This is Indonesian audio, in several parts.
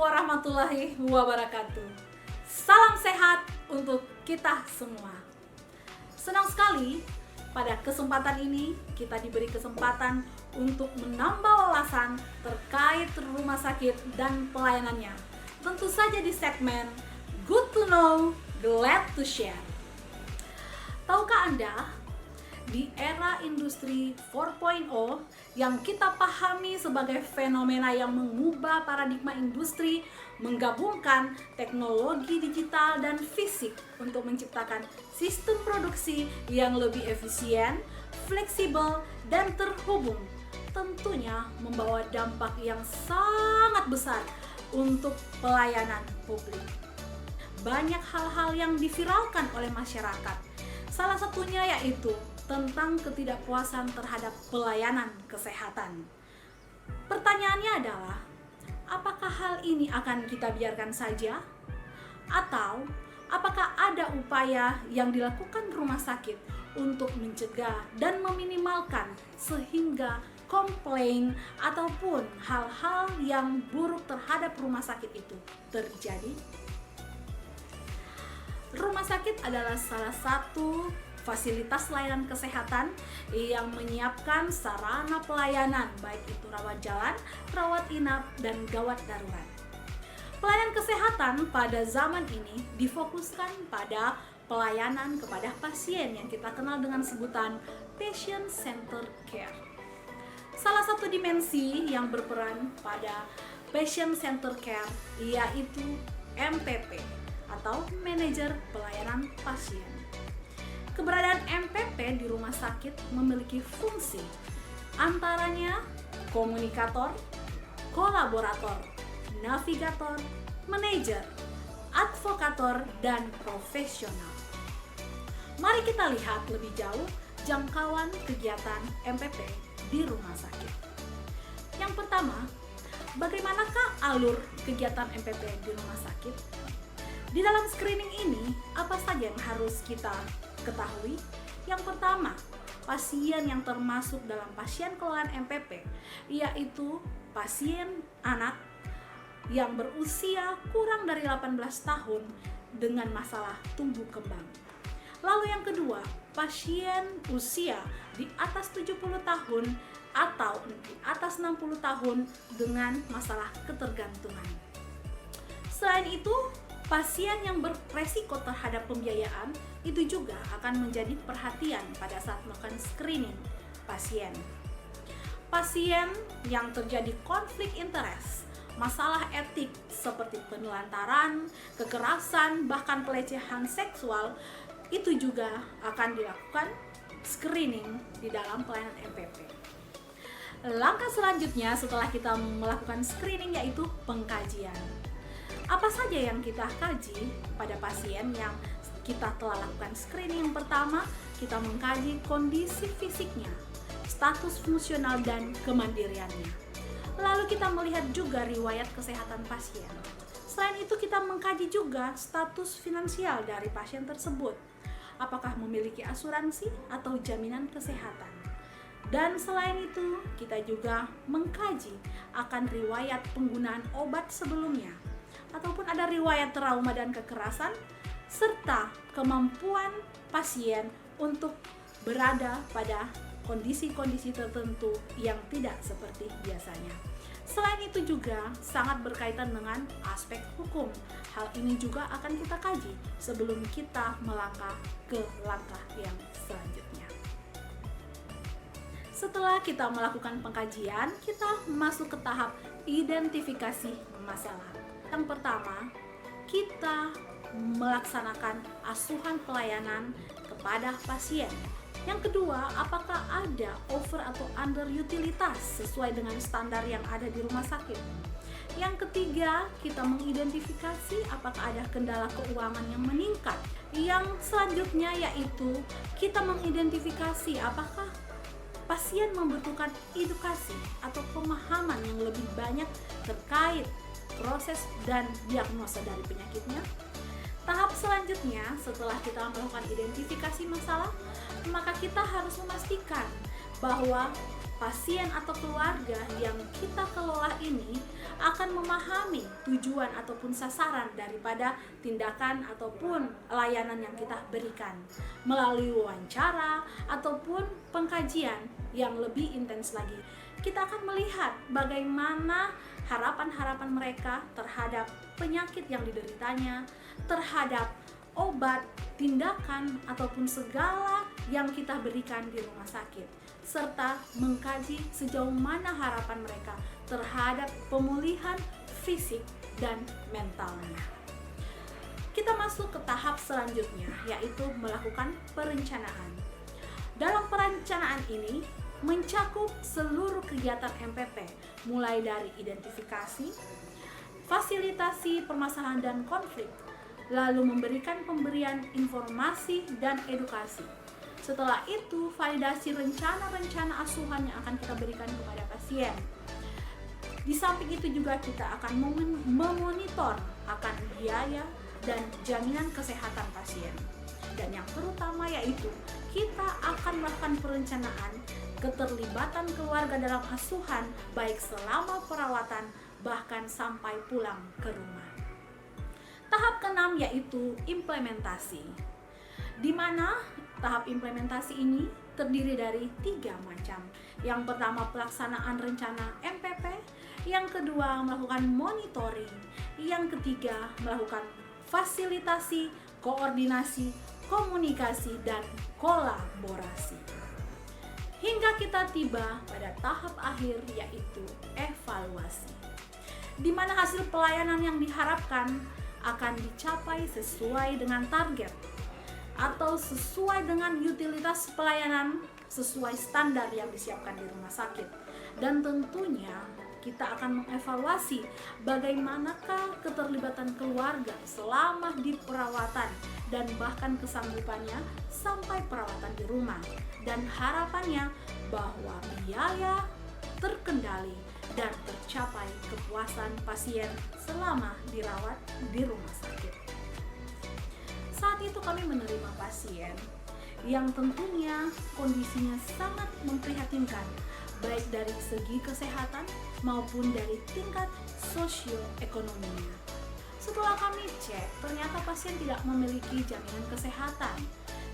warahmatullahi wabarakatuh. Salam sehat untuk kita semua. Senang sekali pada kesempatan ini kita diberi kesempatan untuk menambah wawasan terkait rumah sakit dan pelayanannya. Tentu saja di segmen Good to Know, Glad to Share. Tahukah Anda, di era industri 4.0 yang kita pahami sebagai fenomena yang mengubah paradigma industri, menggabungkan teknologi digital dan fisik untuk menciptakan sistem produksi yang lebih efisien, fleksibel, dan terhubung, tentunya membawa dampak yang sangat besar untuk pelayanan publik. Banyak hal-hal yang diviralkan oleh masyarakat, salah satunya yaitu tentang ketidakpuasan terhadap pelayanan kesehatan. Pertanyaannya adalah, apakah hal ini akan kita biarkan saja? Atau apakah ada upaya yang dilakukan rumah sakit untuk mencegah dan meminimalkan sehingga komplain ataupun hal-hal yang buruk terhadap rumah sakit itu terjadi? Rumah sakit adalah salah satu fasilitas layanan kesehatan yang menyiapkan sarana pelayanan, baik itu rawat jalan, rawat inap, dan gawat darurat. Pelayanan kesehatan pada zaman ini difokuskan pada pelayanan kepada pasien yang kita kenal dengan sebutan patient-centered care. Salah satu dimensi yang berperan pada patient-centered care yaitu MPP atau Manajer Pelayanan Pasien. Keberadaan MPP di rumah sakit memiliki fungsi antaranya komunikator, kolaborator, navigator, manajer, advokator, dan profesional. Mari kita lihat lebih jauh jangkauan kegiatan MPP di rumah sakit. Yang pertama, bagaimanakah alur kegiatan MPP di rumah sakit? Di dalam screening ini, apa saja yang harus kita ketahui? Yang pertama, pasien yang termasuk dalam pasien kelolaan MPP yaitu pasien anak yang berusia kurang dari 18 tahun dengan masalah tumbuh kembang. Lalu yang kedua, pasien usia di atas 70 tahun atau di atas 60 tahun dengan masalah ketergantungan. Selain itu, pasien yang beresiko terhadap pembiayaan itu juga akan menjadi perhatian pada saat melakukan screening pasien. Pasien yang terjadi konflik interest, masalah etik seperti penelantaran, kekerasan, bahkan pelecehan seksual itu juga akan dilakukan screening di dalam pelayanan MPP. Langkah selanjutnya setelah kita melakukan screening yaitu pengkajian. Apa saja yang kita kaji pada pasien yang kita telah lakukan screening? Yang pertama, kita mengkaji kondisi fisiknya, status fungsional, dan kemandiriannya. Lalu kita melihat juga riwayat kesehatan pasien. Selain itu, kita mengkaji juga status finansial dari pasien tersebut. Apakah memiliki asuransi atau jaminan kesehatan? Dan selain itu, kita juga mengkaji akan riwayat penggunaan obat sebelumnya, ataupun ada riwayat trauma dan kekerasan, serta kemampuan pasien untuk berada pada kondisi-kondisi tertentu yang tidak seperti biasanya. Selain itu juga sangat berkaitan dengan aspek hukum. Hal ini juga akan kita kaji sebelum kita melangkah ke langkah yang selanjutnya. Setelah kita melakukan pengkajian, kita masuk ke tahap identifikasi masalah. Yang pertama, kita melaksanakan asuhan pelayanan kepada pasien. Yang kedua, apakah ada over atau under utilitas sesuai dengan standar yang ada di rumah sakit. Yang ketiga, kita mengidentifikasi apakah ada kendala keuangan yang meningkat. Yang selanjutnya yaitu kita mengidentifikasi apakah pasien membutuhkan edukasi atau pemahaman yang lebih banyak terkait proses dan diagnosa dari penyakitnya. Tahap selanjutnya, setelah kita melakukan identifikasi masalah, maka kita harus memastikan bahwa pasien atau keluarga yang kita kelola ini akan memahami tujuan ataupun sasaran daripada tindakan ataupun layanan yang kita berikan melalui wawancara ataupun pengkajian yang lebih intens lagi. Kita akan melihat bagaimana harapan-harapan mereka terhadap penyakit yang dideritanya, terhadap obat, tindakan, ataupun segala yang kita berikan di rumah sakit, serta mengkaji sejauh mana harapan mereka terhadap pemulihan fisik dan mentalnya. Kita masuk ke tahap selanjutnya, yaitu melakukan perencanaan. Dalam perencanaan ini mencakup seluruh kegiatan MPP, mulai dari identifikasi, fasilitasi permasalahan dan konflik, lalu memberikan pemberian informasi dan edukasi. Setelah itu, validasi rencana-rencana asuhan yang akan kita berikan kepada pasien. Di samping itu juga kita akan memonitor akan biaya dan jaminan kesehatan pasien. Dan yang terutama yaitu kita akan melakukan perencanaan keterlibatan keluarga dalam asuhan, baik selama perawatan bahkan sampai pulang ke rumah. Tahap keenam yaitu implementasi, di mana tahap implementasi ini terdiri dari 3 macam. Yang pertama, pelaksanaan rencana MPP, yang kedua, melakukan monitoring, yang ketiga, melakukan fasilitasi, koordinasi, komunikasi, dan kolaborasi. Hingga kita tiba pada tahap akhir yaitu evaluasi, di mana hasil pelayanan yang diharapkan akan dicapai sesuai dengan target atau sesuai dengan utilitas pelayanan sesuai standar yang disiapkan di rumah sakit. Dan tentunya kita akan mengevaluasi bagaimanakah keterlibatan keluarga selama di perawatan dan bahkan kesanggupannya sampai perawatan di rumah, dan harapannya bahwa biaya terkendali dan tercapai kepuasan pasien selama dirawat di rumah sakit. Saat itu kami menerima pasien yang tentunya kondisinya sangat memprihatinkan, baik dari segi kesehatan maupun dari tingkat sosioekonominya. Setelah kami cek, ternyata pasien tidak memiliki jaminan kesehatan.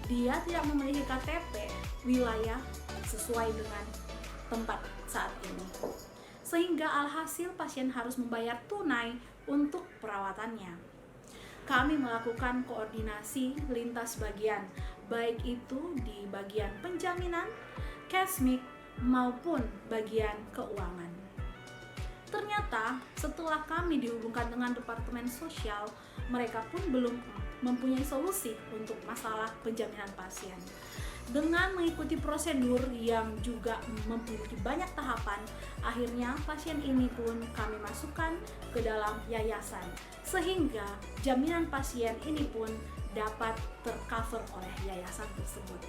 Dia tidak memiliki KTP wilayah sesuai dengan tempat saat ini. Sehingga alhasil pasien harus membayar tunai untuk perawatannya. Kami melakukan koordinasi lintas bagian, baik itu di bagian penjaminan, Kesmik, maupun bagian keuangan. Ternyata setelah kami dihubungkan dengan Departemen Sosial, mereka pun belum mempunyai solusi untuk masalah penjaminan pasien. Dengan mengikuti prosedur yang juga memiliki banyak tahapan, akhirnya pasien ini pun kami masukkan ke dalam yayasan, sehingga jaminan pasien ini pun dapat tercover oleh yayasan tersebut.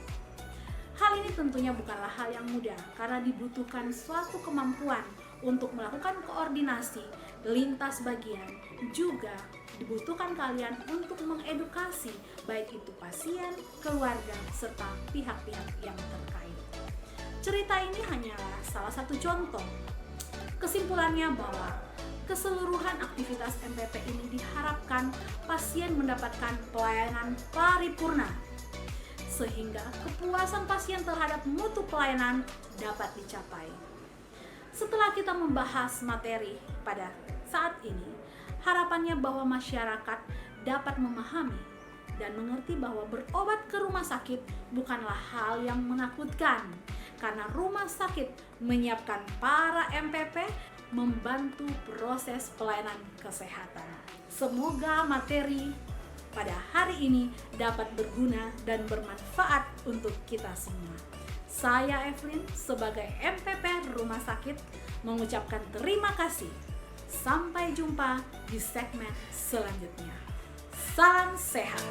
Hal ini tentunya bukanlah hal yang mudah, karena dibutuhkan suatu kemampuan untuk melakukan koordinasi lintas bagian, juga dibutuhkan kalian untuk mengedukasi baik itu pasien, keluarga, serta pihak-pihak yang terkait. Cerita ini hanyalah salah satu contoh. Kesimpulannya bahwa keseluruhan aktivitas MPP ini diharapkan pasien mendapatkan pelayanan paripurna, sehingga kepuasan pasien terhadap mutu pelayanan dapat dicapai. Setelah kita membahas materi pada saat ini, harapannya bahwa masyarakat dapat memahami dan mengerti bahwa berobat ke rumah sakit bukanlah hal yang menakutkan, karena rumah sakit menyiapkan para MPP membantu proses pelayanan kesehatan. Semoga materi pada hari ini dapat berguna dan bermanfaat untuk kita semua. Saya Evelyn sebagai MPP Rumah Sakit mengucapkan terima kasih. Sampai jumpa di segmen selanjutnya. Salam sehat.